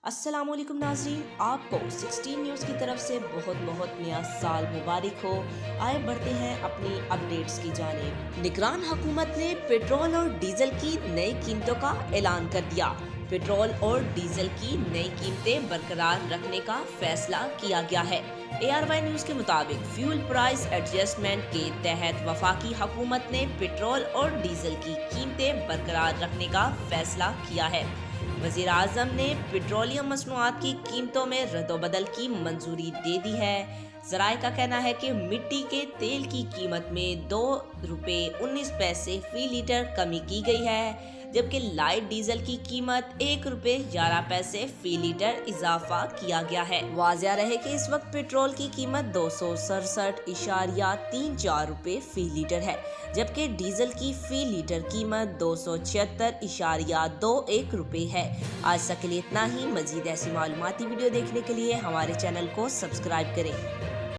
अस्सलामुअलैकुम नाज़रीन, आपको 16 न्यूज़ की तरफ से बहुत बहुत नया साल मुबारक हो। आए बढ़ते हैं अपनी अपडेट्स की जानिब। निगरान हुकूमत ने पेट्रोल और डीजल की नई कीमतों का ऐलान कर दिया। पेट्रोल और डीजल की नई कीमतें बरकरार रखने का फैसला किया गया है। ARY न्यूज़ के मुताबिक फ्यूल प्राइस एडजस्टमेंट के तहत वफाकी हुकूमत ने पेट्रोल और डीजल की कीमतें बरकरार रखने का फैसला किया है। वज़ीर आज़म ने पेट्रोलियम मसनूआत की कीमतों में रद्दोबदल की मंजूरी दे दी है। ज़राए का कहना है कि मिट्टी के तेल की कीमत में ₹2.19 फी लीटर कमी की गई है, जबकि लाइट डीजल की कीमत ₹1.11 फी लीटर इजाफा किया गया है। वाज़िया रहे कि इस वक्त पेट्रोल की कीमत ₹267.34 फी लीटर है, जबकि डीजल की फी लीटर कीमत ₹276.21 है। आज तक के लिए इतना ही। मजीद ऐसी मालूमाती वीडियो देखने के लिए हमारे चैनल को सब्सक्राइब करें।